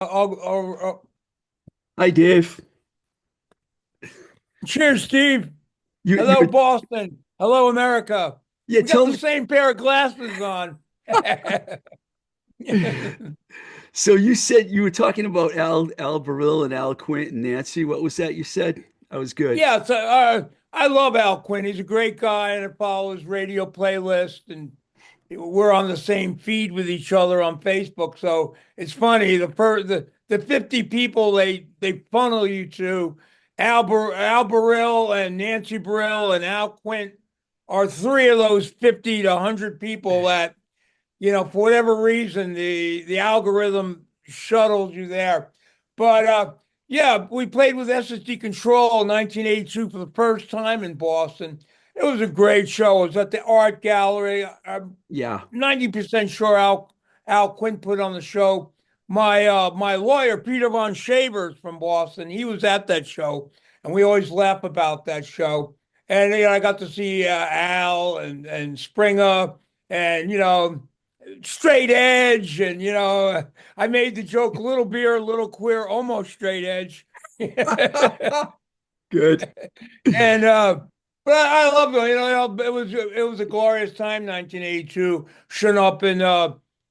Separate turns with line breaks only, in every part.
Oh,
Hi, Dave.
cheers, Steve.
You
Hello, Boston. Hello, America.
yeah,
We got
tell
the
me.
same pair of glasses on.
So you said you were talking about Al Baril and Al Quint and Nancy. What was that you said? That was good.
Yeah, so I love Al Quinn. He's a great guy, and I follow his radio playlist, and we're on the same feed with each other on Facebook. So it's funny the 50 people they funnel you to Al Burrell and Nancy Burrell and Al Quint are three of those 50 to 100 people that for whatever reason, the algorithm shuttles you there. But yeah, we played with SSD Control in 1982 for the first time in Boston. It was a great show. It was at the Art Gallery. I'm
Yeah.
90% sure Al Quinn put on the show. My lawyer, Peter von Shavers from Boston, he was at that show, and we always laugh about that show. And I got to see Al and Springer, and straight edge, and I made the joke, little beer, little queer, almost straight edge.
Good.
And but I love it. It was a glorious time, 1982, showing up in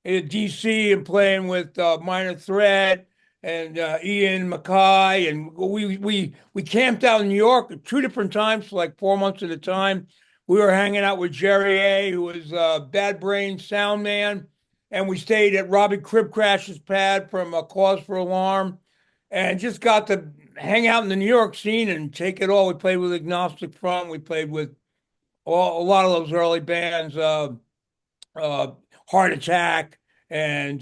DC and playing with Minor Threat and Ian Mackay, and we camped out in New York 2 different times for like 4 months at a time. We were hanging out with Jerry A, who was Bad Brain sound man, and we stayed at Robbie Crib Crash's pad from Cause for Alarm, and just got to hang out in the New York scene and take it all. We played with Agnostic Front. We played with a lot of those early bands, uh, Heart Attack, and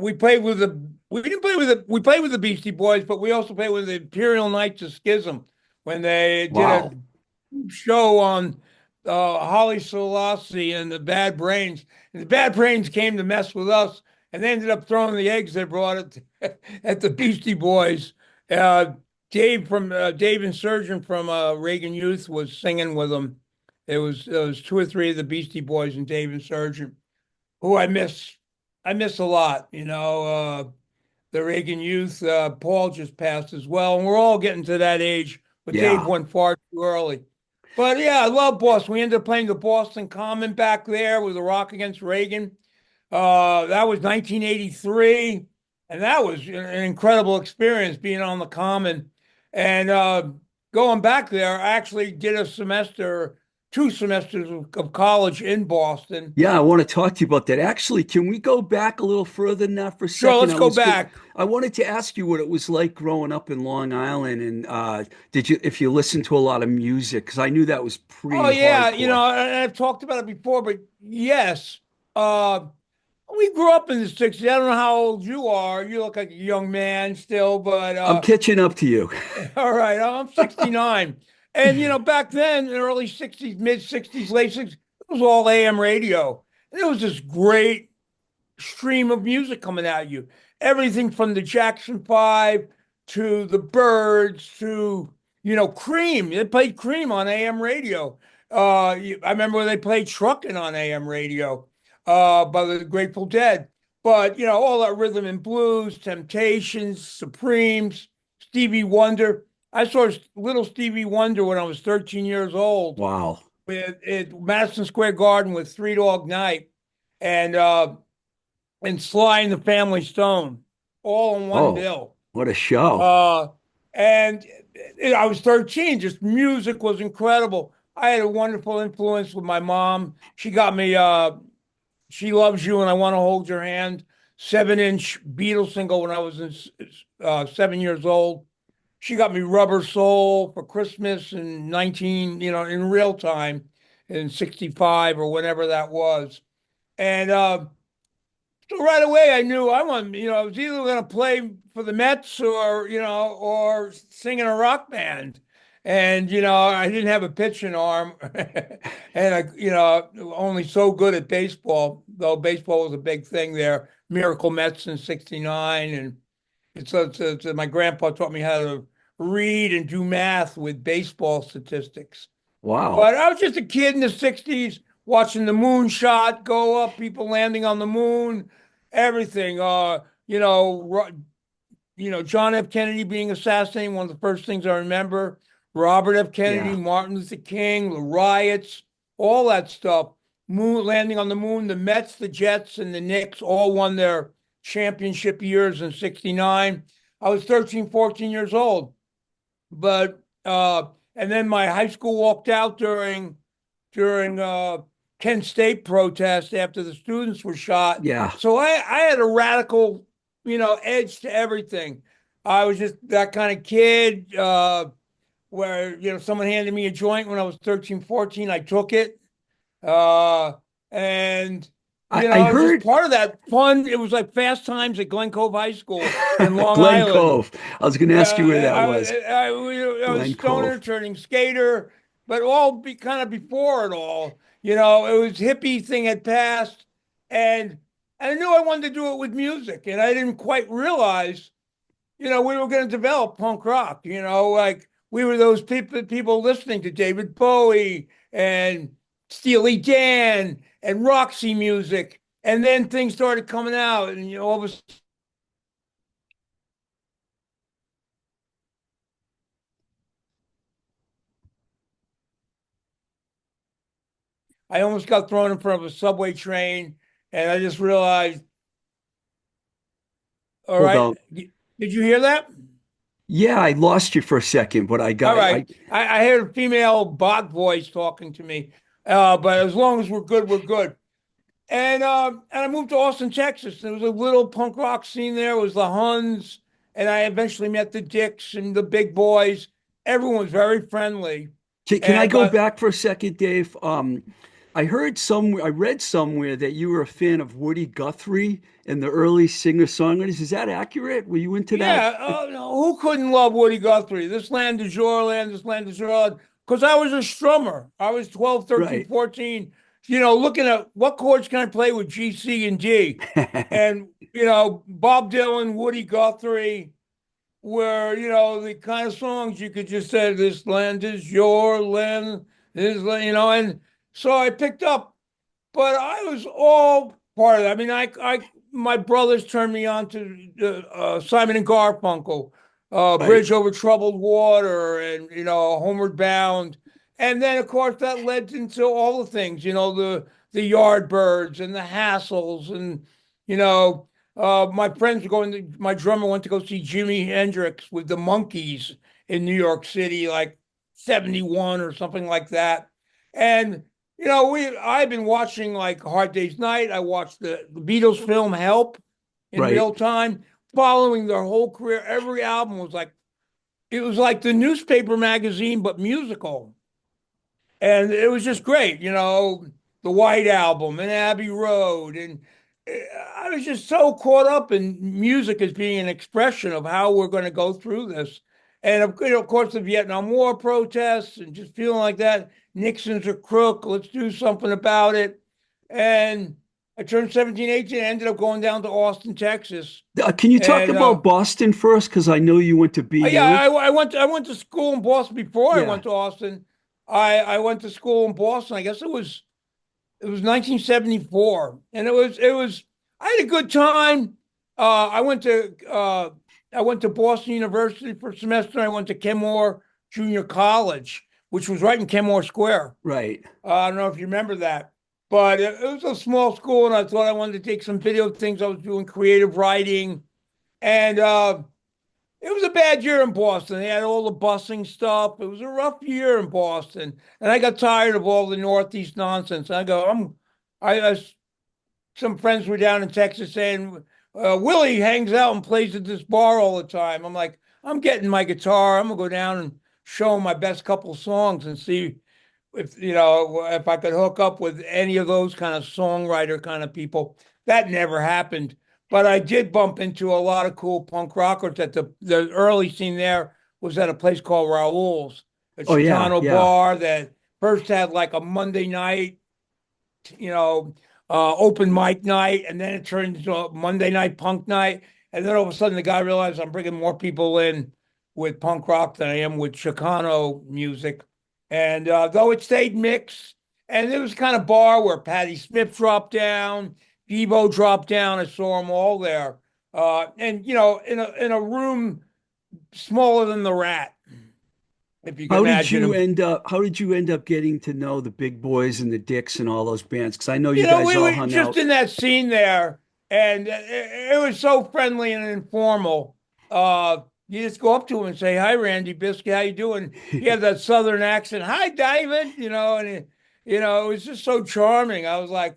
we played with the. We didn't play with the. We played with the Beastie Boys, but we also played with the Imperial Knights of Schism when they did a
Wow.
show on Holly Selassie and the Bad Brains. And the Bad Brains came to mess with us, and they ended up throwing the eggs they brought at the Beastie Boys. Uh, Dave Insurgent from Reagan Youth was singing with them. It was two or three of the Beastie Boys and Dave Insurgent, who I miss. I miss a lot. The Reagan Youth. Paul just passed as well, and we're all getting to that age. But Dave
Yeah.
went far too early. But yeah, I love Boston. We ended up playing the Boston Common back there with the Rock Against Reagan. That was 1983, and that was an incredible experience being on the Common. And going back there, I actually did 2 semesters of college in Boston.
Yeah, I want to talk to you about that. Actually, can we go back a little further than that for a
Sure,
second?
let's go back.
I wanted to ask you what it was like growing up in Long Island and if you listened to a lot of music, because I knew that was
Oh
pretty
yeah,
hardcore.
and I've talked about it before, but yes, uh, we grew up in the '60s. I don't know how old you are. You look like a young man still, but
I'm catching up to you.
all right, I'm 69. And back then, in the early '60s, mid '60s, late '60s, it was all AM radio. And there was this great stream of music coming at you. Everything from the Jackson Five to the Byrds to Cream. They played Cream on AM radio. I remember when they played Truckin' on AM radio by the Grateful Dead. But all that rhythm and blues, Temptations, Supremes, Stevie Wonder. I saw little Stevie Wonder when I was 13 years old
Wow.
at Madison Square Garden with Three Dog Night. And Sly and the Family Stone, all in one
Oh,
bill.
what a show.
Uh, and I was 13. Just music was incredible. I had a wonderful influence with my mom. She got me "She Loves You" and "I Want to Hold Your Hand," 7-inch Beatles single when I was 7 years old. She got me "Rubber Soul" for Christmas in in real time in '65 or whenever that was. And so right away, I knew I was either going to play for the Mets or sing in a rock band. And, I didn't have a pitching arm and only so good at baseball, though baseball was a big thing there. Miracle Mets in '69. And my grandpa taught me how to read and do math with baseball statistics.
Wow.
But I was just a kid in the '60s watching the moon shot go up, people landing on the moon, everything. you know, John F. Kennedy being assassinated, one of the first things I remember. Robert F. Kennedy,
Yeah.
Martin Luther King, the riots, all that stuff. Moon landing on the moon, the Mets, the Jets, and the Knicks all won their championship years in '69. I was 13, 14 years old. But and then my high school walked out during Kent State protest after the students were shot.
Yeah.
So I had a radical, edge to everything. I was just that kind of kid where, someone handed me a joint when I was 13, 14. I took it. Uh, and,
I
it was just
heard
part of that fun. It was like Fast Times at Glen Cove High School in Long
Glen
Island.
Cove. I was going to ask you where that was.
I was
Glen
stoner
Cove.
turning skater, but all be kind of before it all. It was hippie thing had passed, and I knew I wanted to do it with music, and I didn't quite realize, we were going to develop punk rock. Like we were those people listening to David Bowie and Steely Dan and Roxy music, and then things started coming out, and all of a I almost got thrown in front of a subway train, and I just realized, all
Hold
right,
on.
did you hear that?
Yeah, I lost you for a second, but I
All
got I
right, I heard a female bot voice talking to me, but as long as we're good, we're good. And I moved to Austin, Texas. There was a little punk rock scene there. It was the Huns, and I eventually met the Dicks and the Big Boys. Everyone was very friendly,
can I
and
go
but
back for a second, Dave? I read somewhere that you were a fan of Woody Guthrie and the early singer-songwriters. Is that accurate? Were you into that?
yeah, no, who couldn't love Woody Guthrie? This land is your land, this land is your land. Because I was a strummer. I was 12, 13,
Right.
14, looking at what chords can I play with G, C, and D. And, Bob Dylan, Woody Guthrie were, the kind of songs you could just say, this land is your land, this land, and so I picked up, but I was all part of it. I mean, my brothers turned me on to Simon and Garfunkel,
Right.
Bridge Over Troubled Water, and Homeward Bound, and then of course that led into all the things, the Yardbirds and the Hassles, and you know. My drummer went to go see Jimi Hendrix with the Monkees in New York City, like 71 or something like that. And I've been watching like Hard Day's Night. I watched the Beatles film Help in
Right.
real time, following their whole career. Every album was like it was like the newspaper magazine, but musical. And it was just great, the White Album and Abbey Road. And I was just so caught up in music as being an expression of how we're going to go through this. And of course, the Vietnam War protests and just feeling like that. Nixon's a crook. Let's do something about it. And I turned 17, 18, ended up going down to Austin, Texas.
Can you talk
And
about Boston first? Because I know you went to
yeah,
BU.
I went to school in Boston before I
Yeah.
went to Austin. I went to school in Boston. I guess it was 1974, and it was I had a good time. I went to Boston University for a semester. I went to Kenmore Junior College, which was right in Kenmore Square.
Right.
I don't know if you remember that, but it was a small school, and I thought I wanted to take some video things. I was doing creative writing, and it was a bad year in Boston. They had all the busing stuff. It was a rough year in Boston, and I got tired of all the Northeast nonsense. I some friends were down in Texas saying Willie hangs out and plays at this bar all the time. I'm like, I'm getting my guitar. I'm gonna go down and show him my best couple songs and see if I could hook up with any of those kind of songwriter kind of people. That never happened. But I did bump into a lot of cool punk rockers at the early scene there was at a place called Raoul's, a
Oh yeah,
Chicano
yeah.
bar that first had like a Monday night, you know, open mic night, and then it turned into a Monday night punk night. And then all of a sudden the guy realized I'm bringing more people in with punk rock than I am with Chicano music. And though it stayed mixed, and it was kind of bar where Patti Smith dropped down, Devo dropped down. I saw them all there. And in a room smaller than the Rat, if you can
How did
imagine
you
them.
end up? How did you end up getting to know the Big Boys and the Dicks and all those bands? Because I know you guys
We
all
were
hung
just
out.
in that scene there, and it was so friendly and informal. You just go up to him and say, "Hi, Randy Biscuit, how you doing?" He had that Southern accent. "Hi, David," and it was just so charming. I was like,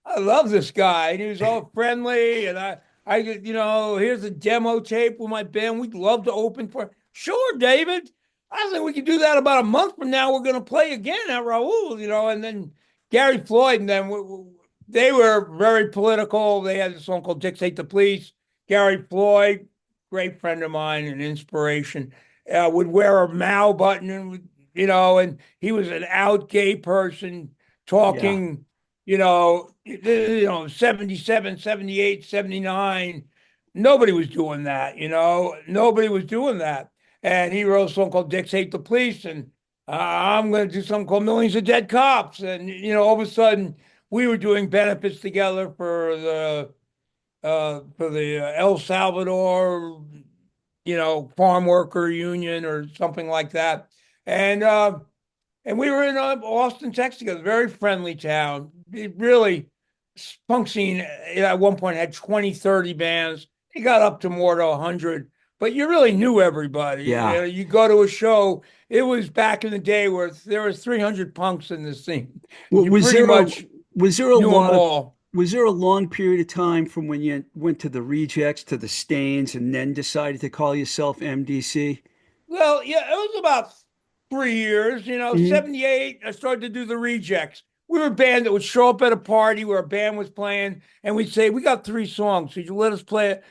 I love this guy, and he was all friendly. And here's a demo tape with my band. We'd love to open for. Sure, David. I think we could do that about a month from now. We're going to play again at Raoul, and then Gary Floyd and them, they were very political. They had a song called Dictate the Police. Gary Floyd, great friend of mine, an inspiration, would wear a Mao button, and he was an out gay person
Yeah,
talking, 77, 78, 79. Nobody was doing that, nobody was doing that. And he wrote a song called Dictate the Police, and I'm going to do something called Millions of Dead Cops. And, all of a sudden, we were doing benefits together for the El Salvador, farm worker union or something like that. And we were in Austin, Texas together, very friendly town. It really, punk scene at one point had 20, 30 bands. It got up to more to 100, but you really knew everybody.
yeah.
You go to a show, it was back in the day where there was 300 punks in the scene.
Wa-
You
Was
pretty
there a
much
was there a
knew them
lot of
all.
was there a long period of time from when you went to the Rejects to the Stains and then decided to call yourself MDC?
Well, yeah, it was about 3 years.
Hmm.
78, I started to do the Rejects. We were a band that would show up at a party where a band was playing, and we'd say, "We got three songs. Could you let us play it?"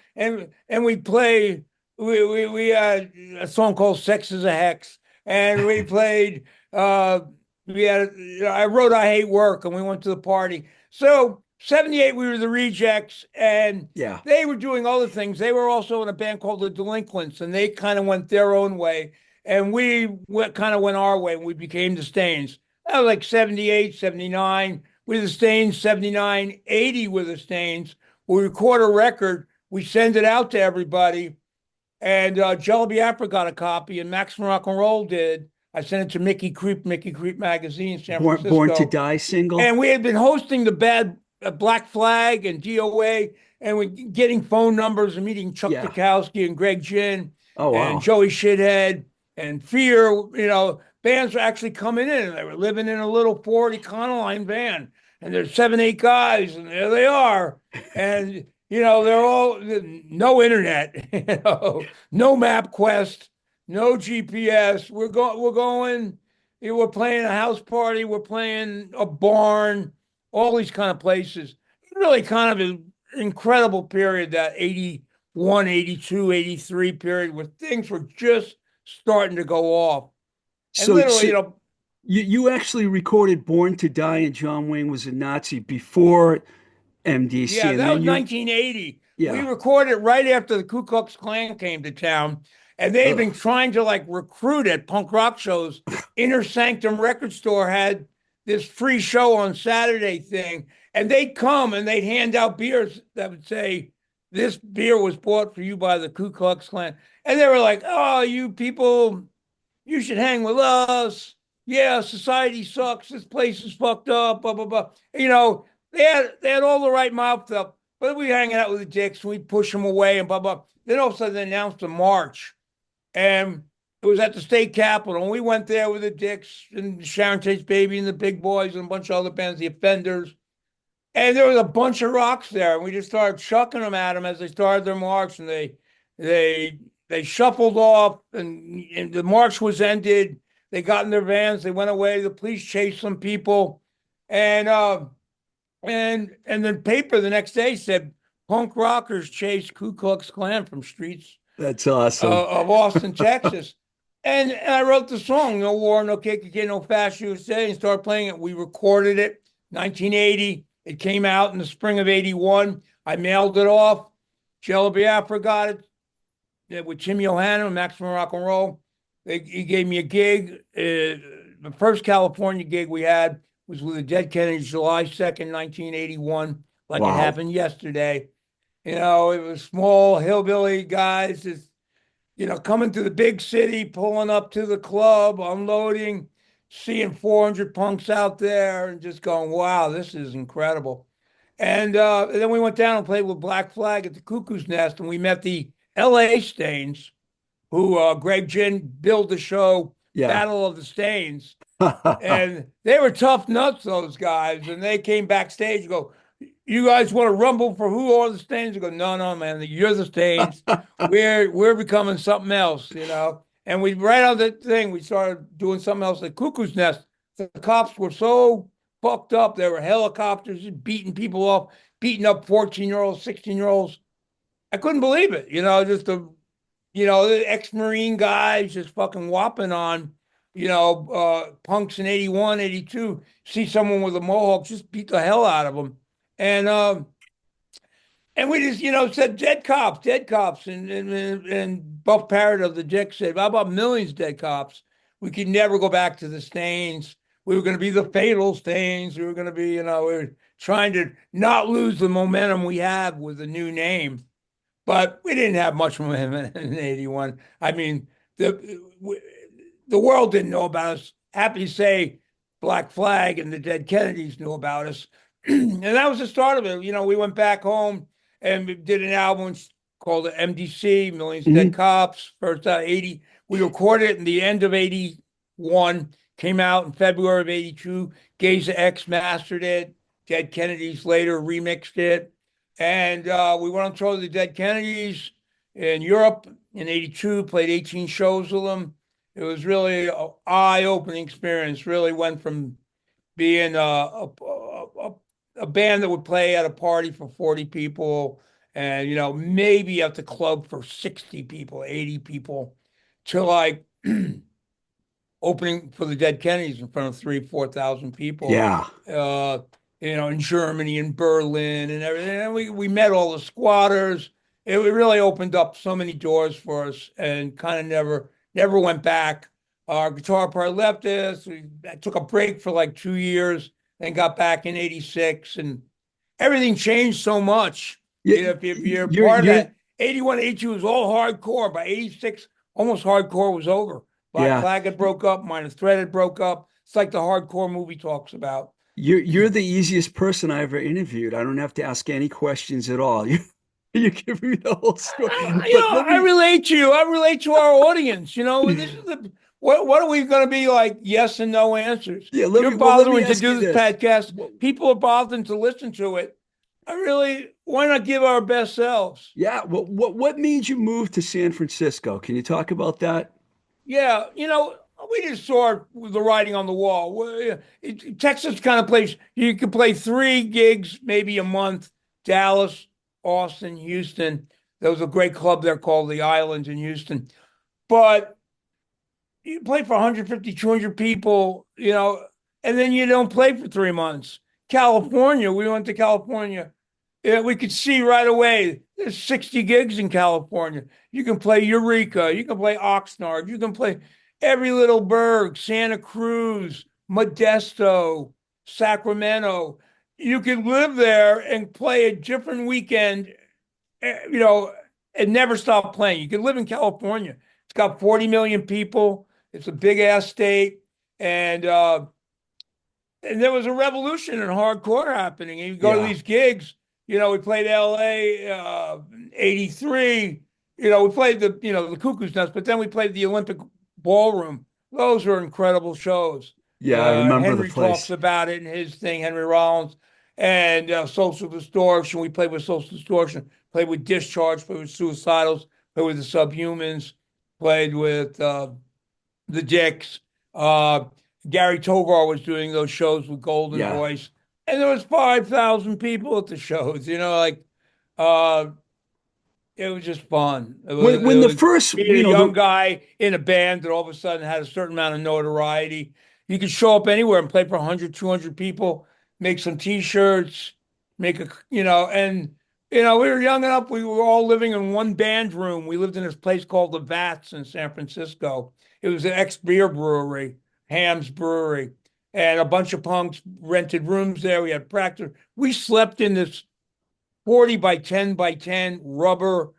And we'd play. We had a song called "Sex Is a Hex," and we played. We had. I wrote "I Hate Work," and we went to the party. So 78, we were the Rejects, and
Yeah.
they were doing other things. They were also in a band called the Delinquents, and they kind of went their own way. And kind of went our way, and we became the Stains. That was like 78, 79. With the Stains, 79, 80 with the Stains. We record a record, we send it out to everybody, and Jello Biafra got a copy, and Maximum Rock and Roll did. I sent it to Mickey Creep magazine, San
Born to
Francisco.
Die single.
And we had been hosting the Bad Black Flag and DOA, and we getting phone numbers and meeting Chuck
Yeah.
Dukowski and Greg Ginn
Oh
and
wow.
Joey Shithead and Fear. Bands were actually coming in, and they were living in a little Ford Econoline van, and there's 7, 8 guys, and there they are, and they're all no internet, no MapQuest, no GPS. We're going. We're playing a house party. We're playing a barn. All these kind of places. Really kind of an incredible period, that 81, 82, 83 period where things were just starting to go off. And
So,
literally,
so you actually recorded Born to Die and John Wayne was a Nazi before MDC,
yeah,
and
that
then
was
you,
1980. We
yeah.
recorded right after the Ku Klux Klan came to town, and they've been
Ugh.
trying to like recruit at punk rock shows. Inner Sanctum Record Store had this free show on Saturday thing, and they'd come and they'd hand out beers that would say, "This beer was bought for you by the Ku Klux Klan," and they were like, "Oh, you people, you should hang with us. Yeah, society sucks. This place is fucked up. Blah blah blah." They had all the right mouth stuff, but we hanging out with the dicks and we push them away and blah blah. Then all of a sudden they announced a march, and it was at the state capitol. And we went there with the dicks and Sharon Tate's Baby and the Big Boys and a bunch of other bands, the Offenders. And there was a bunch of rocks there, and we just started chucking them at them as they started their march, and they they shuffled off, and the march was ended. They got in their vans, they went away. The police chased some people, and the paper the next day said punk rockers chased Ku Klux Klan from streets
That's awesome.
of Austin, Texas. And I wrote the song, "No War, No KKK, No Fascist USA," and started playing it. We recorded it, 1980. It came out in the spring of 81. I mailed it off. Jello Biafra got it with Tim Johanna, Maximum Rock and Roll. He gave me a gig. The first California gig we had was with the Dead Kennedys, July 2nd, 1981, like it
Wow.
happened yesterday. It was small hillbilly guys just, coming to the big city, pulling up to the club, unloading, seeing 400 punks out there and just going, wow, this is incredible. And then we went down and played with Black Flag at the Cuckoo's Nest, and we met the LA Stains, who Greg Ginn built the show
Yeah.
Battle of the Stains. And they were tough nuts, those guys. And they came backstage and go, you guys want to rumble for who are the Stains? I go, no, no, man, you're the Stains. We're becoming something else. And we right on the thing, we started doing something else at Cuckoo's Nest. The cops were so fucked up. There were helicopters just beating people up, beating up 14-year-olds, 16-year-olds. I couldn't believe it. The ex-Marine guys just fucking whopping on, punks in 81, 82. See someone with a mohawk, just beat the hell out of them. And we just, said dead cops. And Buff Parrott of the Dick said, how about millions of dead cops? We could never go back to the Stains. We were going to be the fatal Stains. We were going to be, we were trying to not lose the momentum we have with the new name. But we didn't have much momentum in 81. I mean, the world didn't know about us. Happy to say Black Flag and the Dead Kennedys knew about us. And that was the start of it. We went back home and we did an album called MDC, Millions of Dead Cops, first out of 80. We recorded it in the end of 81, came out in February of 82. Geza X mastered it. Dead Kennedys later remixed it. And we went on tour with the Dead Kennedys in Europe in 82, played 18 shows with them. It was really an eye-opening experience. Really went from being a band that would play at a party for 40 people and, maybe at the club for 60 people, 80 people, to like opening for the Dead Kennedys in front of 4,000 people.
Yeah.
In Germany and Berlin and everything. And we met all the squatters. It really opened up so many doors for us and kind of never went back. Our guitar player left us. We took a break for like 2 years and got back in 86. And everything changed so much.
Yeah,
If you're part of that, 81, 82 was all hardcore. By 86, almost hardcore was over. Black
yeah.
Flag had broke up. Minor Threat had broke up. It's like the hardcore movie talks about.
You're the easiest person I ever interviewed. I don't have to ask any questions at all. You give me the whole story. But let
I
me,
relate to you. I relate to our audience. This is what are we going to be like? Yes and no answers.
yeah,
You're
let me
bothering to
ask you
do this
this.
podcast. People are bothering to listen to it. Why not give our best selves?
Yeah, what made you move to San Francisco? Can you talk about that?
Yeah, we just saw the writing on the wall. Texas kind of place you could play 3 gigs maybe a month. Dallas, Austin, Houston. There was a great club there called the Islands in Houston. But you play for 150, 200 people, and then you don't play for 3 months. California, we went to California. Yeah, we could see right away there's 60 gigs in California. You can play Eureka, you can play Oxnard, you can play every little burg, Santa Cruz, Modesto, Sacramento. You could live there and play a different weekend, and never stop playing. You could live in California. It's got 40 million people. It's a big ass state. And there was a revolution in hardcore happening. And you go to
Yeah.
these gigs, we played LA 83. We played the Cuckoo's Nest, but then we played the Olympic Ballroom. Those were incredible shows.
Yeah, I remember the
Henry talks
place.
about it in his thing, Henry Rollins, and Social Distortion. We played with Social Distortion, played with Discharge, played with Suicidals, played with the Subhumans, played with the Dicks. Gary Tovar was doing those shows with Golden
Yeah.
Voice, and there was 5,000 people at the shows. Uh, it was just fun.
When the
It was
first,
being a young guy in a band that all of a sudden had a certain amount of notoriety. You could show up anywhere and play for 100, 200 people, make some T-shirts, make we were young enough. We were all living in one band room. We lived in this place called the Vats in San Francisco. It was an ex-beer brewery, Ham's Brewery, and a bunch of punks rented rooms there. We had practice. We slept in this 40 by 10 by 10 rubber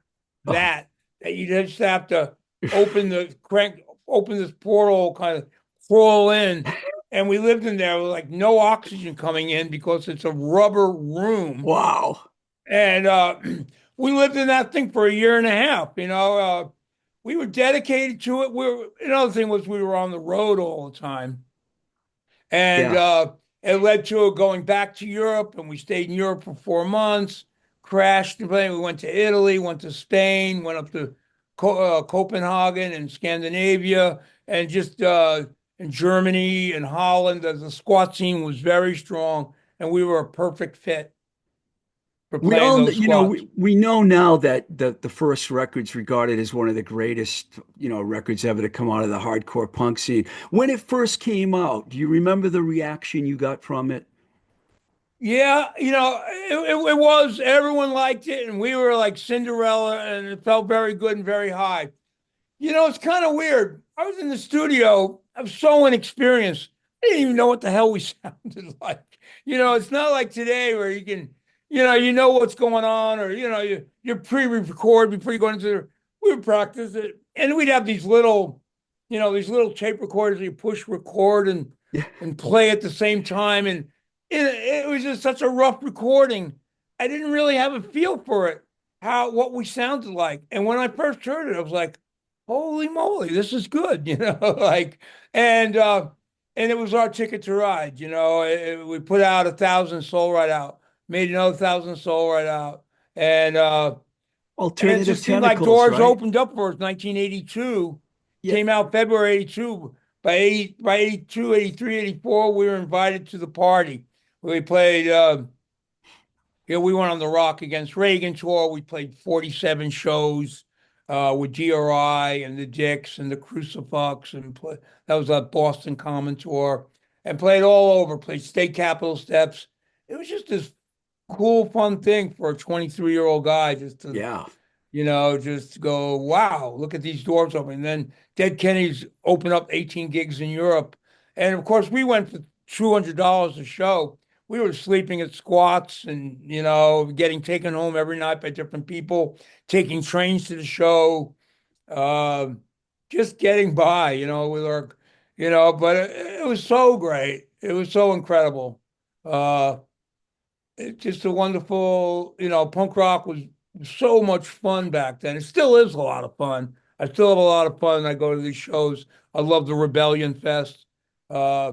Oh,
vat that you just have to open the crank, open this portal, kind of crawl in. And we lived in there with like no oxygen coming in because it's a rubber room.
wow.
And we lived in that thing for a year and a half. We were dedicated to it. Another thing was we were on the road all the time. And
Yeah.
it led to going back to Europe, and we stayed in Europe for 4 months, crashed the plane. We went to Italy, went to Spain, went up to Copenhagen and Scandinavia, and just in Germany and Holland. The squat scene was very strong, and we were a perfect fit for
We
playing
all,
those squats.
we know now that the first record's regarded as one of the greatest, records ever to come out of the hardcore punk scene. When it first came out, do you remember the reaction you got from it?
Yeah, it was, everyone liked it, and we were like Cinderella, and it felt very good and very high. It's kind of weird. I was in the studio. I was so inexperienced. I didn't even know what the hell we sounded like. It's not like today where you can, you know what's going on, or you pre-record before you go into the. We would practice it, and we'd have these little tape recorders that you push record
Yeah.
and play at the same time, and it was just such a rough recording. I didn't really have a feel for it, what we sounded like, and when I first heard it, I was like, holy moly, this is good, like, and uh, and it was our ticket to ride, we put out 1,000, sold right out, made another 1,000, sold right out, and it
Alternative
just seemed like
tentacles,
doors
right?
opened up for us. 1982
Yeah.
came out February 82. By 82, 83, 84, we were invited to the party. We played. We went on the Rock Against Reagan tour. We played 47 shows with DRI and the Dicks and the Crucifix, and that was a Boston Common tour, and played all over. Played State Capitol steps. It was just this cool, fun thing for a 23-year-old guy just to,
Yeah.
just go, wow, look at these doors open. And then Dead Kennedys opened up 18 gigs in Europe. And of course, we went for $200 a show. We were sleeping at squats and, getting taken home every night by different people, taking trains to the show, uh, just getting by, with our, but it was so great. It was so incredible. Uh, it's just a wonderful, punk rock was so much fun back then. It still is a lot of fun. I still have a lot of fun. I go to these shows. I love the Rebellion Fest. Uh,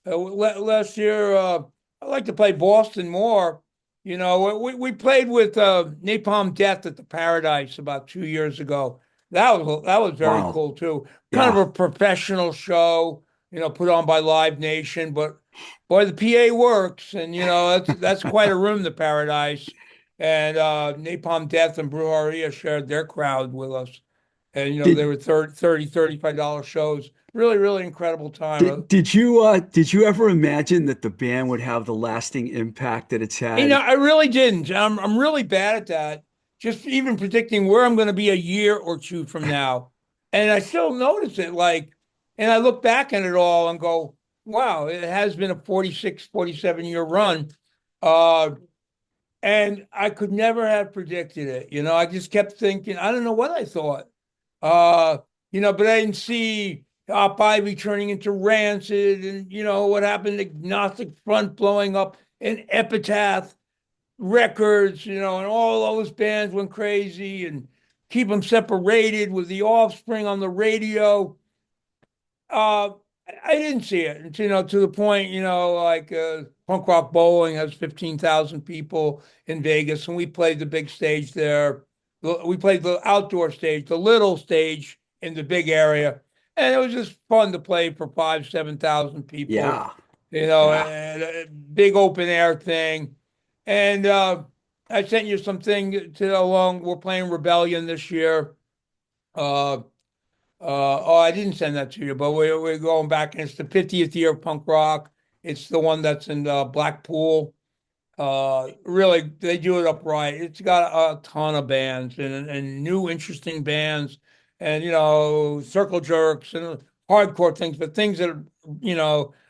Last year, I like to play Boston more. We played with Napalm Death at the Paradise about 2 years ago. That was very
Wow.
cool too. Kind of
Yeah.
a professional show, put on by Live Nation, but boy, the PA works, and that's quite a room, the Paradise. And Napalm Death and Brujeria shared their crowd with us. And they
Did
were $35 shows. Really, really incredible time.
did you ever imagine that the band would have the lasting impact that it's had?
I really didn't. I'm really bad at that. Just even predicting where I'm going to be a year or two from now. And I still notice it, and I look back at it all and go, wow, it has been a 46, 47-year run. Uh, and I could never have predicted it. I just kept thinking, I don't know what I thought. Uh, but I didn't see Op Ivy turning into Rancid, and what happened to Gnostic Front blowing up, and Epitaph Records, and all those bands went crazy, and Keep Them Separated with the Offspring on the radio. Uh, I didn't see it, and, to the point, like Punk Rock Bowling has 15,000 people in Vegas, and we played the big stage there. We played the outdoor stage, the little stage in the big area, and it was just fun to play for 5, 7,000 people,
Yeah. Yeah.
and a big open air thing. And I sent you something to along. We're playing Rebellion this year. Uh, oh, I didn't send that to you, but we're going back, and it's the 50th year of punk rock. It's the one that's in Blackpool. Really, they do it upright. It's got a ton of bands and new interesting bands, and circle jerks and hardcore things, but things that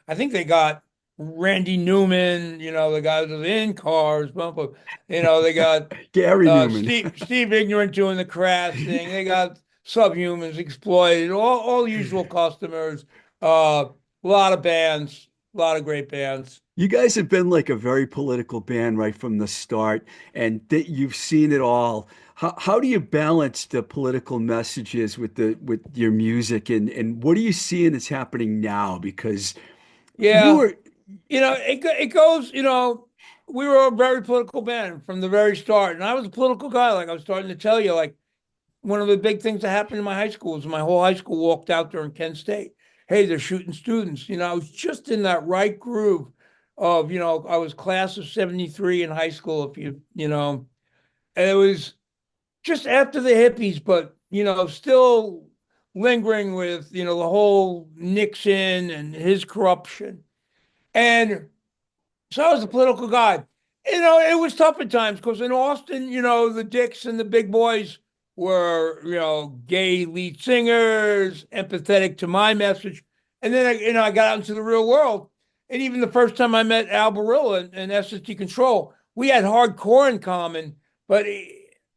I think they got Randy Newman, the guys with in cars, they got
Gary Newman.
Steve Ignorant doing the crash thing. They got Subhumans, Exploited, all usual customers. A lot of bands, a lot of great bands.
You guys have been like a very political band right from the start, and you've seen it all. How do you balance the political messages with the with your music, and what are you seeing that's happening now? Because you
Yeah,
were,
it goes. We were a very political band from the very start, and I was a political guy. Like I was starting to tell you, like one of the big things that happened in my high school is my whole high school walked out there in Kent State. Hey, they're shooting students. I was just in that right groove of, I was class of 73 in high school, and it was just after the hippies, but, still lingering with, the whole Nixon and his corruption. And so I was a political guy. It was tough at times because in Austin, the Dicks and the big boys were, gay lead singers, empathetic to my message. And then I got out into the real world. And even the first time I met Al Barilla and SST Control, we had hardcore in common, but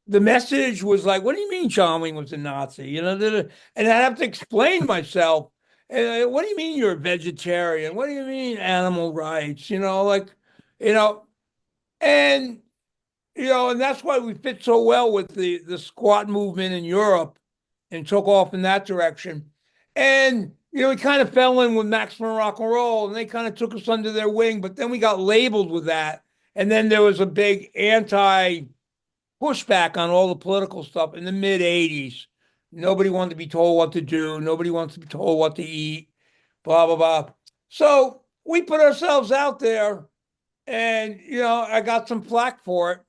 the message was like, what do you mean John Wayne was a Nazi? And I'd have to explain myself. And what do you mean you're a vegetarian? What do you mean animal rights? You know, and and that's why we fit so well with the squat movement in Europe and took off in that direction. And we kind of fell in with Maximum Rock and Roll, and they kind of took us under their wing. But then we got labeled with that, and then there was a big anti pushback on all the political stuff in the mid '80s. Nobody wanted to be told what to do. Nobody wants to be told what to eat. Blah blah blah. So we put ourselves out there and, I got some flack for it,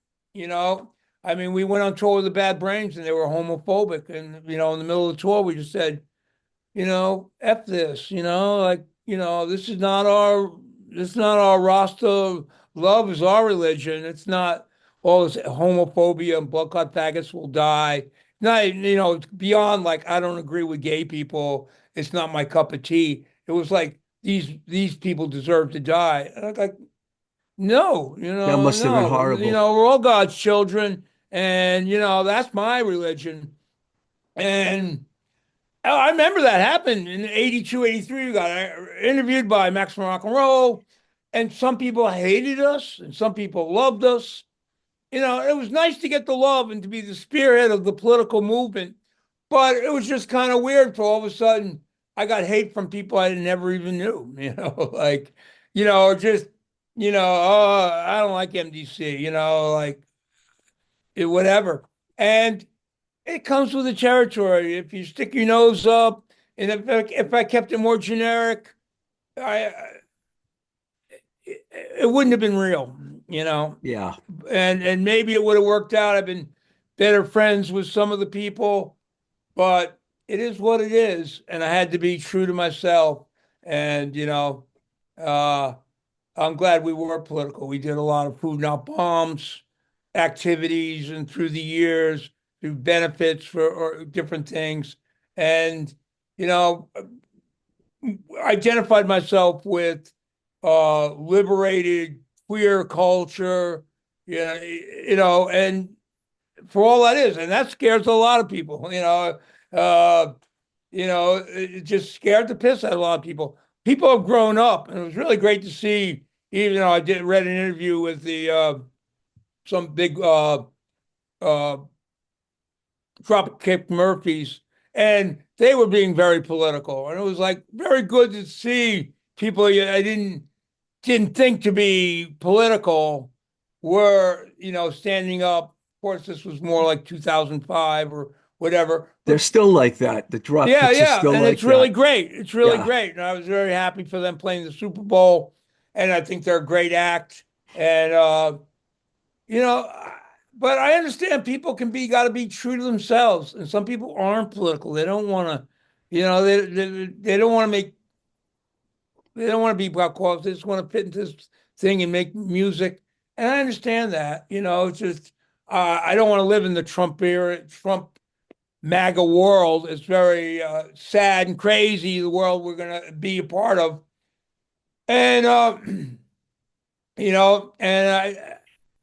I mean, we went on tour with the Bad Brains and they were homophobic. And, in the middle of the tour, we just said, F this, this is not our Rasta. Love is our religion. It's not all this homophobia and blood clot faggots will die. Not, it's beyond like, I don't agree with gay people. It's not my cup of tea. It was like, these people deserve to die. And I was like, no,
that must have been
no,
horrible.
we're all God's children, and that's my religion. And I remember that happened in 82, 83. We got interviewed by Maximum Rock and Roll, and some people hated us, and some people loved us. It was nice to get the love and to be the spearhead of the political movement, but it was just kind of weird for all of a sudden I got hate from people I never even knew, like, just, oh, I don't like MDC, like whatever. And it comes with the territory. If you stick your nose up, and if I kept it more generic, I it wouldn't have been real,
Yeah.
and maybe it would have worked out. I've been better friends with some of the people, but it is what it is, and I had to be true to myself. And uh, I'm glad we were political. We did a lot of food not bombs activities, and through the years, through benefits for or different things, and you know, identified myself with liberated queer culture. And for all that is, and that scares a lot of people. Uh, it just scared the piss out of a lot of people. People have grown up, and it was really great to see. Even though I did read an interview with the some big uh, Dropkick Murphys, and they were being very political, and it was like very good to see people I didn't think to be political were standing up. Of course, this was more like 2005 or whatever,
They're
but
still like that. The drop
yeah,
kicks are
yeah,
still
and
like
it's really
that.
great. It's really
Yeah.
great, and I was very happy for them playing the Super Bowl, and I think they're a great act. And you know, but I understand people got to be true to themselves, and some people aren't political. They don't want to, they don't want to they don't want to be black qualities. They just want to fit into this thing and make music. And I understand that. It's just I don't want to live in the Trump era, Trump MAGA world. It's very sad and crazy, the world we're going to be a part of. And and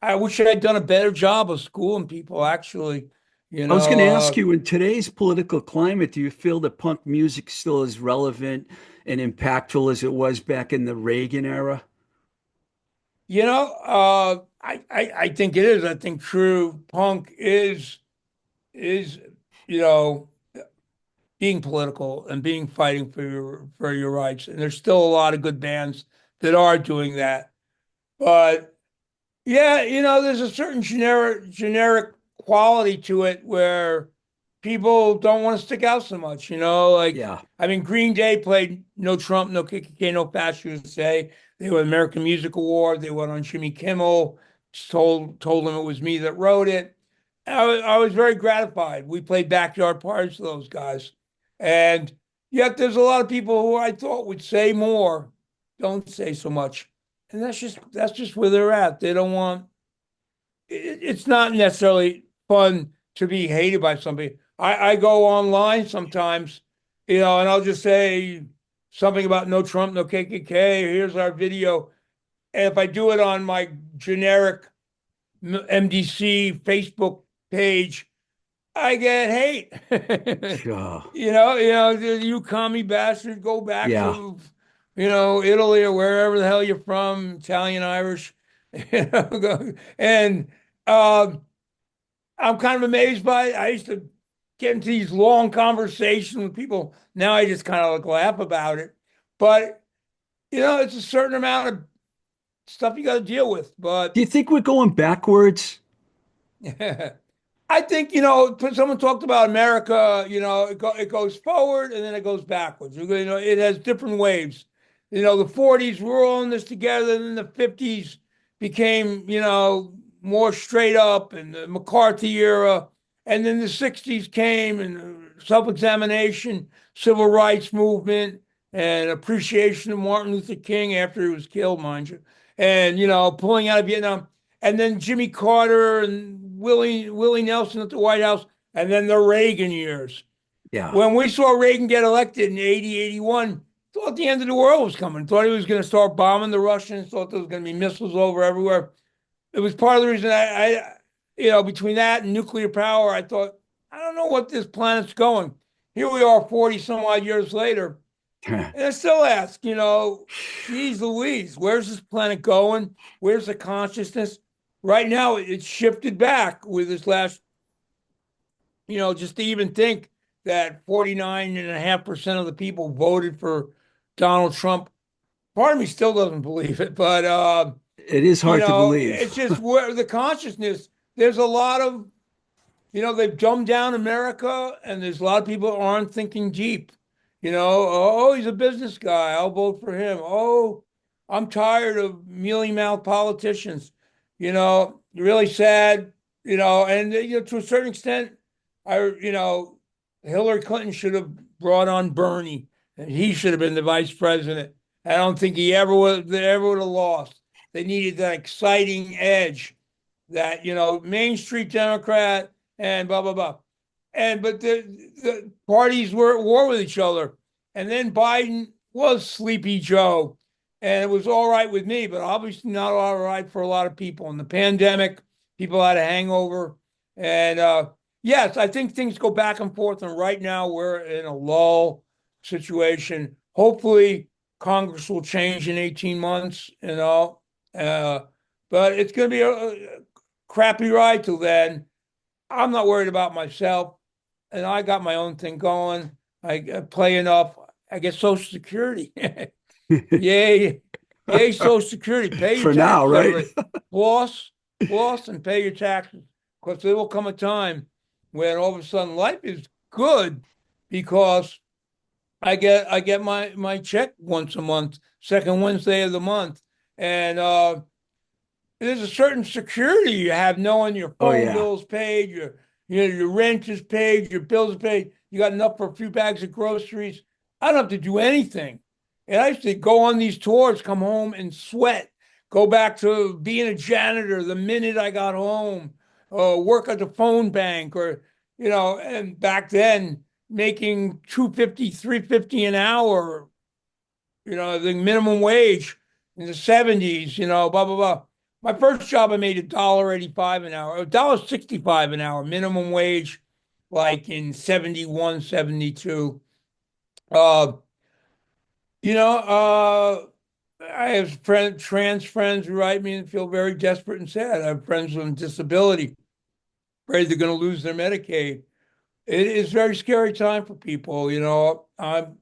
I wish I had done a better job of schooling people, actually. You
I was going
know,
to ask you, in today's political climate, do you feel that punk music still is relevant and impactful as it was back in the Reagan era?
I think it is. I think true punk is you know being political and being fighting for your rights. And there's still a lot of good bands that are doing that. But yeah, there's a certain generic quality to it where people don't want to stick out so much, like
Yeah,
I mean Green Day played No Trump, No KKK, No Fascist USA. They were American Music Award. They went on Jimmy Kimmel, told them it was me that wrote it. I was very gratified. We played backyard parties for those guys. And yet there's a lot of people who I thought would say more, don't say so much. And that's just where they're at. They don't want it's not necessarily fun to be hated by somebody. I go online sometimes, and I'll just say something about no Trump, no KKK. Here's our video. And if I do it on my generic MDC Facebook page, I get hate.
sure.
You commie bastard, go back
Yeah.
to, Italy or wherever the hell you're from, Italian, Irish, and um, I'm kind of amazed by it. I used to get into these long conversations with people. Now I just kind of like laugh about it, but it's a certain amount of stuff you got to deal with.
Do
But
you think we're going backwards?
I think, someone talked about America, it goes forward and then it goes backwards. It has different waves. The 40s, we're all in this together. Then the 50s became, more straight up and the McCarthy era. And then the 60s came and self-examination, civil rights movement, and appreciation of Martin Luther King after he was killed, mind you. And, pulling out of Vietnam. And then Jimmy Carter and Willie Nelson at the White House, and then the Reagan years.
Yeah.
When we saw Reagan get elected in 80, 81, thought the end of the world was coming. Thought he was going to start bombing the Russians. Thought there was going to be missiles over everywhere. It was part of the reason between that and nuclear power, I thought, I don't know what this planet's going. Here we are 40 some odd years later. And I still ask, geez Louise, where's this planet going? Where's the consciousness? Right now, it's shifted back with this last, just to even think that 49.5% of the people voted for Donald Trump. Part of me still doesn't believe it, but,
It is hard to believe.
it's just where the consciousness, there's a lot of, they've dumbed down America, and there's a lot of people who aren't thinking deep. Oh, he's a business guy. I'll vote for him. Oh, I'm tired of mealy mouthed politicians. Really sad. And to a certain extent, Hillary Clinton should have brought on Bernie, and he should have been the vice president. I don't think he ever would have lost. They needed that exciting edge, that Main Street Democrat and blah blah blah. But the parties were at war with each other. And then Biden was Sleepy Joe. And it was all right with me, but obviously not all right for a lot of people. In the pandemic, people had a hangover. And yes, I think things go back and forth. And right now we're in a lull situation. Hopefully Congress will change in 18 months, but it's going to be a crappy ride till then. I'm not worried about myself, and I got my own thing going. I play enough. I get Social Security. Yay, yay, Social Security. Pay your
For now,
taxes,
right?
everybody. Floss, and pay your taxes. Because there will come a time when all of a sudden life is good because I get my check once a month, second Wednesday of the month, and there's a certain security you have knowing your
Oh
phone
yeah.
bill's paid, your rent is paid, your bills are paid. You got enough for a few bags of groceries. I don't have to do anything. And I used to go on these tours, come home and sweat, go back to being a janitor the minute I got home, work at the phone bank, or and back then making 250, 350 an hour. I think minimum wage in the 70s, blah, blah, blah. My first job, I made $1.85 an hour, $1.65 an hour, minimum wage, like in 71, 72. Uh, you know, I have trans friends who write me and feel very desperate and sad. I have friends with disability, afraid they're going to lose their Medicaid. It is a very scary time for people. I'm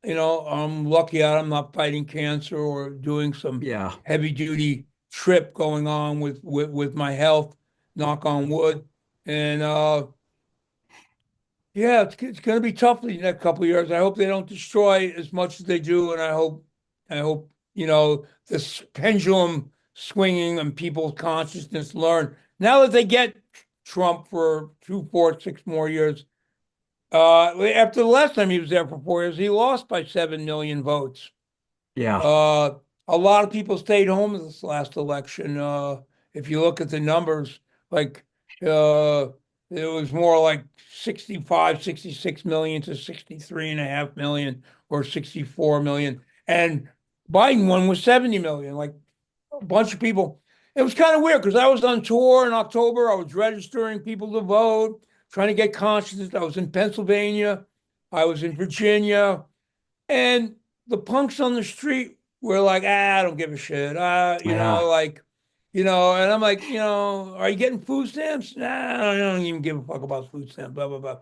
I'm lucky I'm not fighting cancer or doing some
Yeah.
heavy duty trip going on with my health, knock on wood. And yeah, it's going to be tough the next couple of years. I hope they don't destroy as much as they do, and I hope this pendulum swinging and people's consciousness learn now that they get Trump for 2, 4, 6 more years. After the last time he was there for 4 years, he lost by 7 million votes.
Yeah.
Uh, a lot of people stayed home in this last election. If you look at the numbers, like uh, it was more like 65, 66 million to 63.5 million or 64 million. And Biden won with 70 million, like a bunch of people. It was kind of weird because I was on tour in October. I was registering people to vote, trying to get consciousness. I was in Pennsylvania. I was in Virginia. And the punks on the street were like, I don't give a shit.
Yeah.
And I'm like, are you getting food stamps? Nah, I don't even give a fuck about food stamps, blah, blah, blah.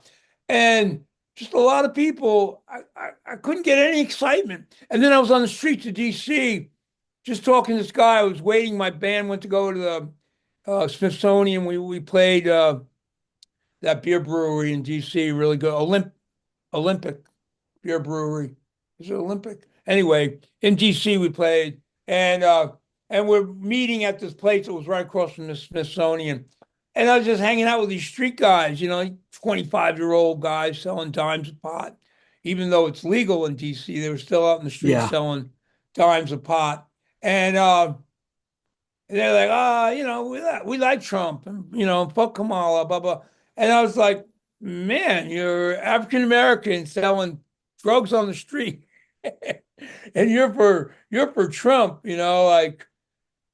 And just a lot of people, I couldn't get any excitement. And then I was on the streets of DC just talking to this guy. I was waiting. My band went to go to the Smithsonian. We played that beer brewery in DC, really good. Olympic beer brewery. Is it Olympic? Anyway, in DC we played, and we're meeting at this place that was right across from the Smithsonian. And I was just hanging out with these street guys, 25-year-old guys selling dimes a pot. Even though it's legal in DC, they were still out in the street
Yeah.
selling dimes a pot. And they're like, we like Trump and fuck Kamala, blah blah. And I was like, man, you're African American selling drugs on the street, and you're for Trump, like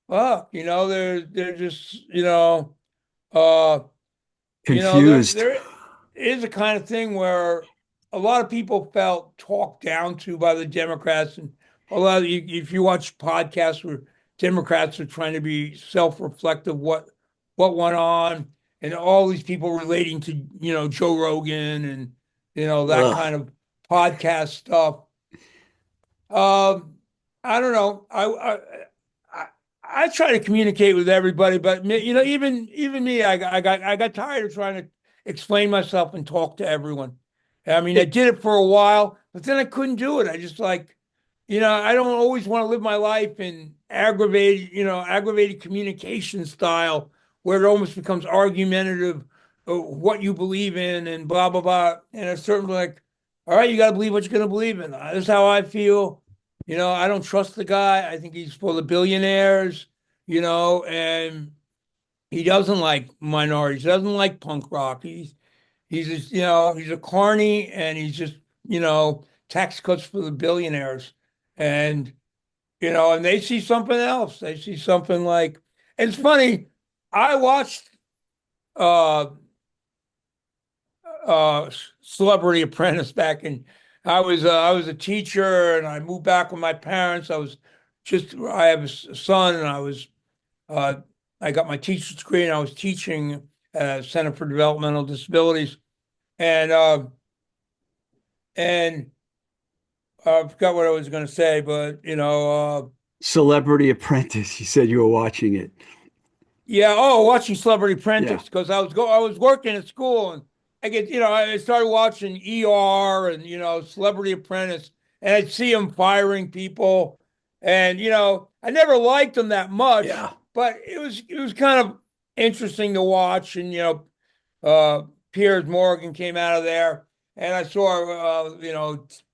fuck, they're just uh
Confused.
there is a kind of thing where a lot of people felt talked down to by the Democrats, and a lot of if you watch podcasts where Democrats are trying to be self-reflective, what went on, and all these people relating to Joe Rogan and that
Ugh.
kind of podcast stuff. Um, I don't know. I I try to communicate with everybody, but even me, I got tired of trying to explain myself and talk to everyone. I mean, I
It,
did it for a while, but then I couldn't do it. I just like, I don't always want to live my life in aggravated communication style where it almost becomes argumentative, what you believe in and blah blah blah. And it's certainly like, all right, you got to believe what you're going to believe in. This is how I feel. I don't trust the guy. I think he's full of billionaires, and he doesn't like minorities. He doesn't like punk rock. He's a carny, and he's just, tax cuts for the billionaires. And, and they see something else. They see something like, and it's funny. I watched uh Celebrity Apprentice back in. I was a teacher, and I moved back with my parents. I have a son, and uh, I got my teacher's degree, and I was teaching at Center for Developmental Disabilities, and uh, and I forgot what I was going to say, but
Celebrity Apprentice. You said you were watching it.
yeah. Oh, watching Celebrity
Yeah.
Apprentice because I was working at school, and I started watching ER and Celebrity Apprentice, and I'd see him firing people, and I never liked him that much,
Yeah.
but it was kind of interesting to watch, and Piers Morgan came out of there, and I saw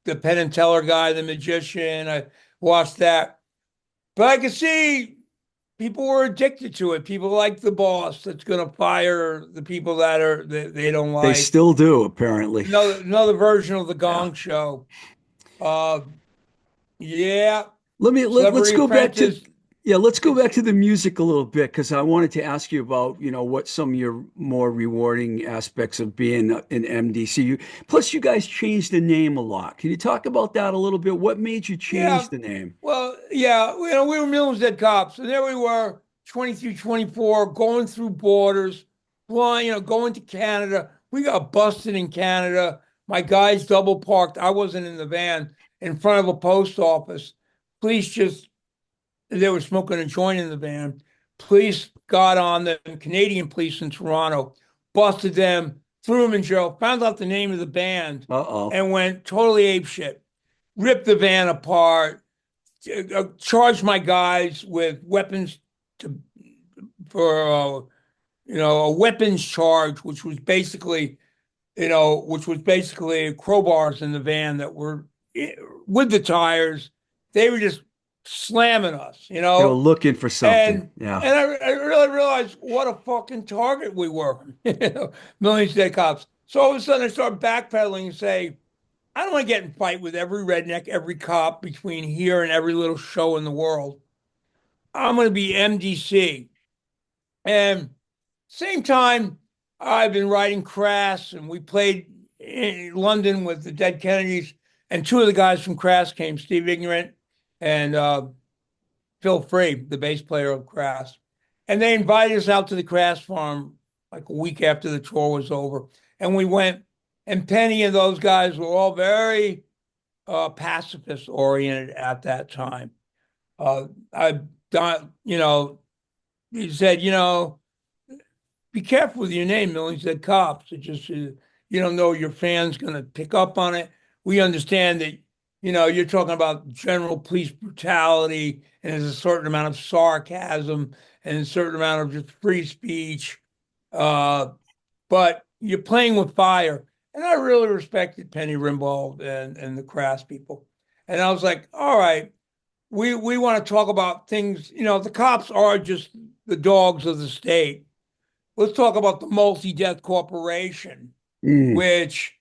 the Penn and Teller guy, the magician. I watched that, but I could see people were addicted to it. People like the boss that's going to fire the people that they don't
They
like.
still do, apparently.
Another version of the
Yeah.
Gong Show. Uh, Yeah.
Let's
Celebrity
go back to
Apprentice.
yeah, let's go
It's
back to the music a little bit because I wanted to ask you about, what some of your more rewarding aspects of being in MDC. Plus, you guys changed the name a lot. Can you talk about that a little bit? What made you
Yeah.
change the name?
Well, yeah, we were Millions Dead Cops, and there we were, 23, 24, going through borders, flying, going to Canada. We got busted in Canada. My guys double parked. I wasn't in the van in front of a post office. Police just, they were smoking a joint in the van. Police got on them, Canadian police in Toronto, busted them, threw them in jail, found out the name of the band,
Uh-oh.
and went totally apeshit. Ripped the van apart, charged my guys with weapons to for a weapons charge, which was basically crowbars in the van that were with the tires. They were just slamming us,
They were looking for something.
and
Yeah.
I really realized what a fucking target we were, Millions of Dead Cops. So all of a sudden I start backpedaling and say, I don't want to get in fight with every redneck, every cop between here and every little show in the world. I'm going to be MDC. And same time, I've been writing Crass, and we played in London with the Dead Kennedys. And two of the guys from Crass came, Steve Ignorant and Phil Free, the bass player of Crass. And they invited us out to the Crass farm like a week after the tour was over. And we went, and Penny and those guys were all very pacifist oriented at that time. I done, he said, be careful with your name, Millie. He said, cops. It just, you don't know your fans going to pick up on it. We understand that, you're talking about general police brutality and there's a certain amount of sarcasm and a certain amount of just free speech. Uh, but you're playing with fire. And I really respected Penny Rimbaud and the Crass people. And I was like, all right, we want to talk about things, the cops are just the dogs of the state. Let's talk about the multi-death corporation,
Mm,
which,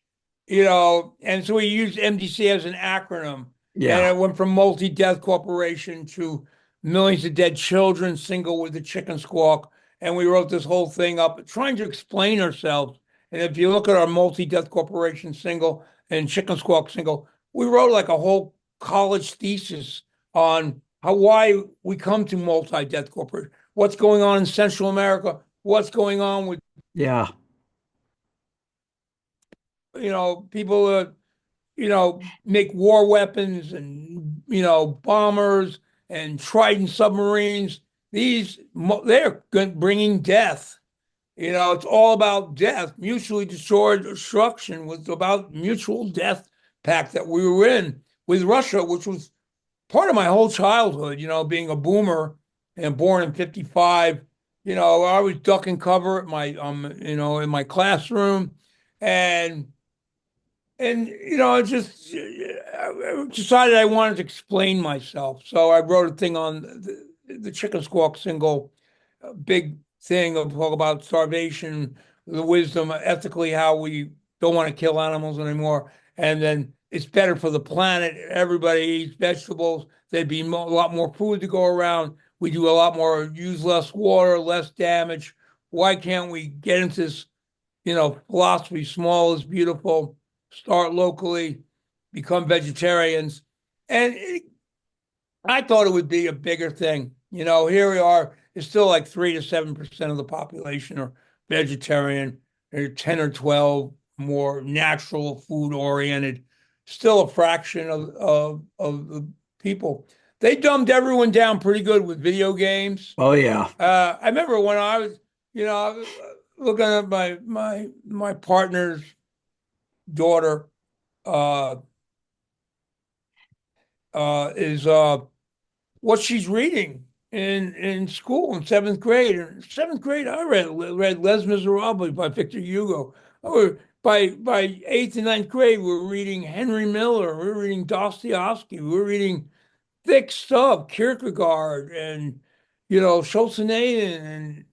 and so we used MDC as an acronym. And
yeah.
it went from multi-death corporation to millions of dead children, single with the chicken squawk. And we wrote this whole thing up trying to explain ourselves. And if you look at our multi-death corporation single and chicken squawk single, we wrote like a whole college thesis on why we come to multi-death corporation, what's going on in Central America, what's going on with,
Yeah.
people that make war weapons and, bombers and Trident submarines. They're bringing death. It's all about death. Mutually assured destruction was about mutual death pact that we were in with Russia, which was part of my whole childhood, being a boomer and born in 55. I was duck and cover at in my classroom. And I just I decided I wanted to explain myself. So I wrote a thing on the chicken squawk single, a big thing of talk about starvation, the wisdom, ethically, how we don't want to kill animals anymore. And then it's better for the planet. Everybody eats vegetables. There'd be a lot more food to go around. We do a lot more, use less water, less damage. Why can't we get into this, philosophy? Small is beautiful. Start locally, become vegetarians. And I thought it would be a bigger thing. Here we are, it's still like 3 to 7% of the population are vegetarian, or 10 or 12 more natural food oriented, still a fraction of the people. They dumbed everyone down pretty good with video games.
Oh yeah.
I remember when I was, I was looking at my partner's daughter, uh, is what she's reading in school in seventh grade. In seventh grade, I read Les Miserables by Victor Hugo. By eighth and ninth grade, we were reading Henry Miller. We were reading Dostoevsky. We were reading thick stuff, Kierkegaard and Solzhenitsyn and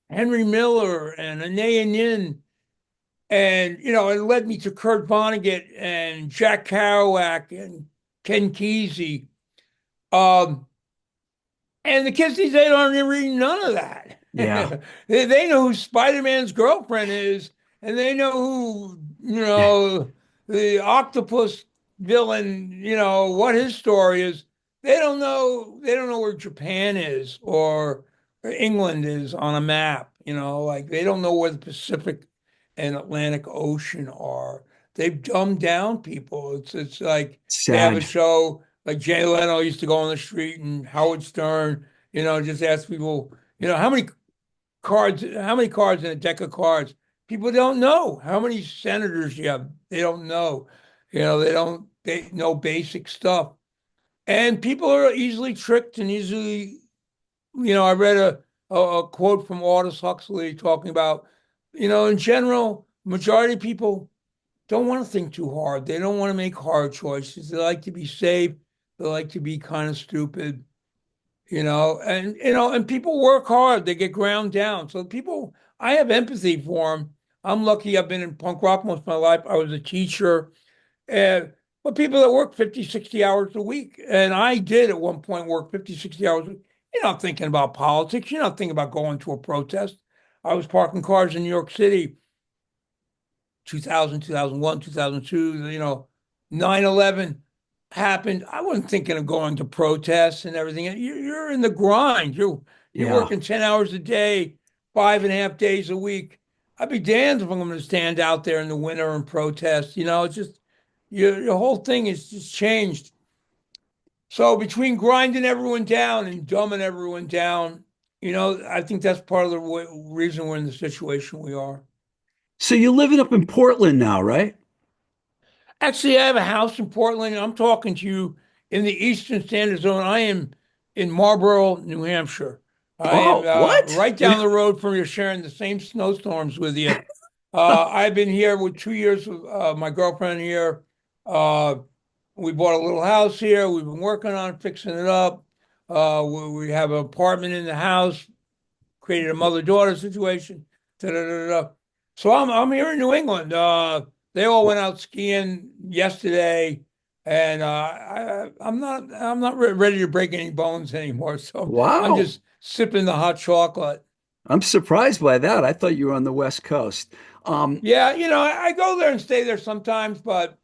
Henry Miller and Anais Nin. And it led me to Kurt Vonnegut and Jack Kerouac and Ken Kesey Um, and the kids these days aren't reading none of that.
Yeah.
They know who Spider-Man's girlfriend is, and they know who, the octopus villain, what his story is. They don't know where Japan is or where England is on a map, like they don't know where the Pacific and Atlantic Ocean are. They've dumbed down people. It's like they have a
Sad.
show like Jay Leno used to go on the street and Howard Stern, just ask people, how many cards in a deck of cards? People don't know how many senators you have. They don't know. They know basic stuff. And people are easily tricked and easily, I read a quote from Aldous Huxley talking about, in general, majority of people don't want to think too hard. They don't want to make hard choices. They like to be safe. They like to be kind of stupid, and people work hard. They get ground down. So I have empathy for them. I'm lucky I've been in punk rock most of my life. I was a teacher. Uh, but people that work 50, 60 hours a week, and I did at one point work 50, 60 hours a week. You're not thinking about politics. You're not thinking about going to a protest. I was parking cars in New York City 2000, 2001, 2002, 9/11 happened. I wasn't thinking of going to protests and everything. You're in the grind. You're
Yeah.
working 10 hours a day, 5.5 days a week. I'd be damned if I'm going to stand out there in the winter and protest. It's just your whole thing is just changed. So between grinding everyone down and dumbing everyone down, I think that's part of the reason we're in the situation we are.
So you're living up in Portland now, right?
Actually, I have a house in Portland. I'm talking to you in the Eastern Standard Zone. I am in Marlborough, New Hampshire. I am
Oh, what?
right down the road from you, sharing the same snowstorms with you. I've been here with 2 years with my girlfriend here. Uh, we bought a little house here. We've been working on fixing it up. We have an apartment in the house, created a mother-daughter situation. Da, da, da, da. So I'm here in New England. They all went out skiing yesterday, and I'm not ready to break any bones anymore. So I'm
Wow.
just sipping the hot chocolate.
I'm surprised by that. I thought you were on the West Coast.
Yeah, I go there and stay there sometimes, but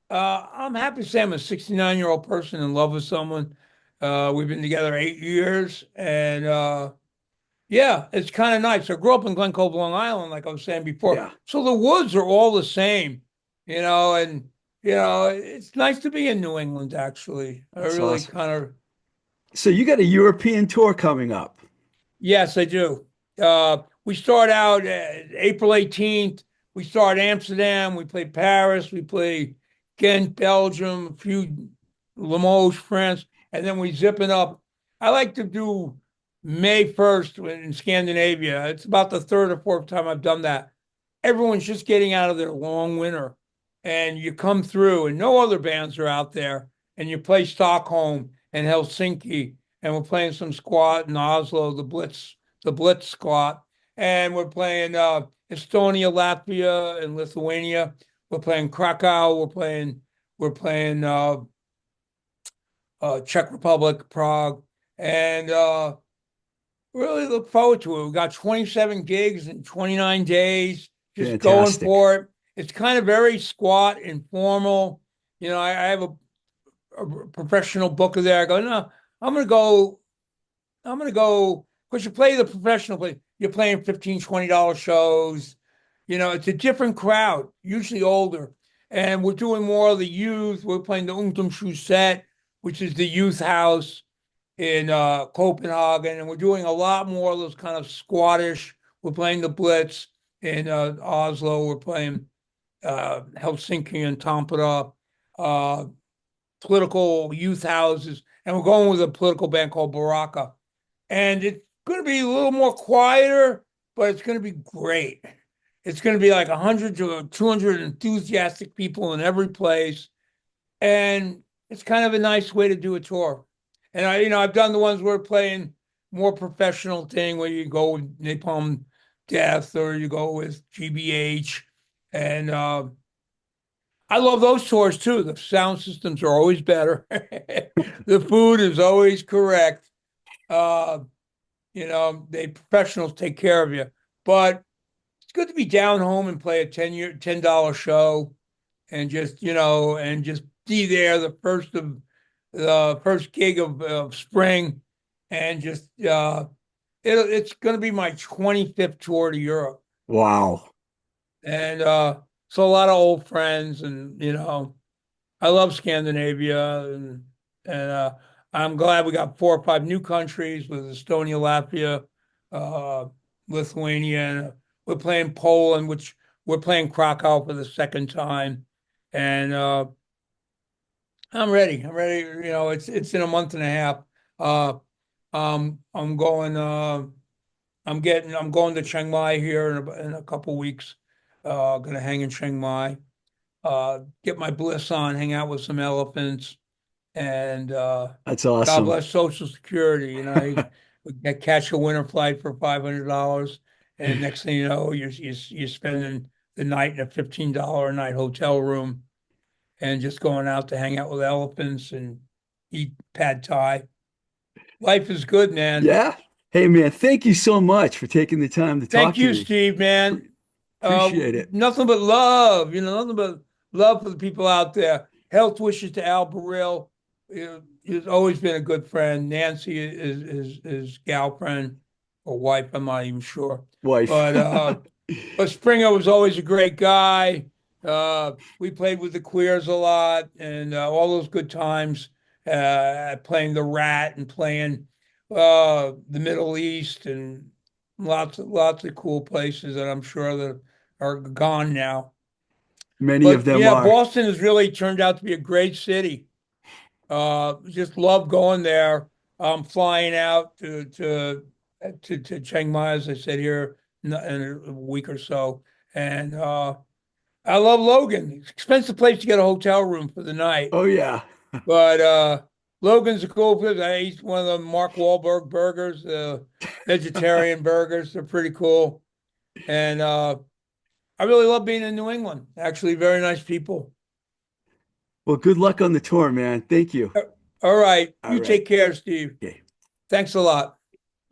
I'm happy to say I'm a 69-year-old person in love with someone. We've been together 8 years, and yeah, it's kind of nice. I grew up in Glen Cove, Long Island, like I was saying before.
Yeah,
So the woods are all the same, and it's nice to be in New England, actually. I
that's
really
awesome.
kind of,
So you got a European tour coming up.
yes, I do. We start out April 18th. We start Amsterdam. We play Paris. We play Ghent, Belgium, a few Limoges, France, and then we zip it up. I like to do May 1st in Scandinavia. It's about the third or fourth time I've done that. Everyone's just getting out of their long winter, and you come through, and no other bands are out there, and you play Stockholm and Helsinki, and we're playing some squat in Oslo, the Blitz squat, and we're playing Estonia, Latvia, and Lithuania. We're playing Krakow. We're playing Czech Republic, Prague, and really look forward to it. We got 27 gigs in 29 days, just going
Fantastic.
for it. It's kind of very squat, informal. I have a professional booker there. I go, no, I'm gonna go. I'm gonna go because you play the professional play. You're playing $15, $20 shows. It's a different crowd, usually older. And we're doing more of the youth. We're playing the Ungdomshuset, which is the youth house in Copenhagen, and we're doing a lot more of those kind of squattish. We're playing the Blitz in Oslo. We're playing Helsinki and Tampere, uh, political youth houses, and we're going with a political band called Baraka. And it's going to be a little more quieter, but it's going to be great. It's going to be like 100 to 200 enthusiastic people in every place, and it's kind of a nice way to do a tour. And I've done the ones where we're playing more professional thing where you go with Napalm Death or you go with GBH, and I love those tours too. The sound systems are always better. The food is always correct. Uh, they professionals take care of you. But it's good to be down home and play a $10 show and just be there the first gig of spring and just it's going to be my 25th tour to Europe.
Wow.
And so a lot of old friends and I love Scandinavia and I'm glad we got 4 or 5 new countries with Estonia, Latvia, uh, Lithuania, and we're playing Poland, which we're playing Krakow for the second time. And I'm ready. I'm ready. It's in a month and a half. Uh, I'm going. I'm going to Chiang Mai here in a couple weeks. Gonna hang in Chiang Mai. Get my bliss on, hang out with some elephants, and
That's
God
awesome.
bless Social Security. We catch a winter flight for $500, and next thing you know, you're spending the night in a $15 a night hotel room, and just going out to hang out with elephants and eat pad thai. Life is good, man.
Yeah. Hey, man, thank you so much for taking the time to
Thank
talk to
you,
me.
Steve, man.
Appreciate it.
Nothing but love, nothing but love for the people out there. Health wishes to Al Burrell. He's always been a good friend. Nancy is his gal friend or wife, I'm not even sure.
Wife.
But Springer was always a great guy. We played with the Queers a lot and all those good times, playing the Rat and playing the Middle East and lots of cool places that I'm sure that are gone now.
Many of
But
them
yeah,
are.
Boston has really turned out to be a great city. Just love going there. I'm flying out to Chiang Mai, as I said here in a week or so, and I love Logan. It's an expensive place to get a hotel room for the night,
Oh, yeah.
but Logan's a cool place. I ate one of the Mark Wahlberg burgers, the vegetarian burgers. They're pretty cool, and I really love being in New England. Actually, very nice people.
Well, good luck on the tour, man. Thank you.
All right,
All
you
right.
take care, Steve.
Okay.
Thanks a lot.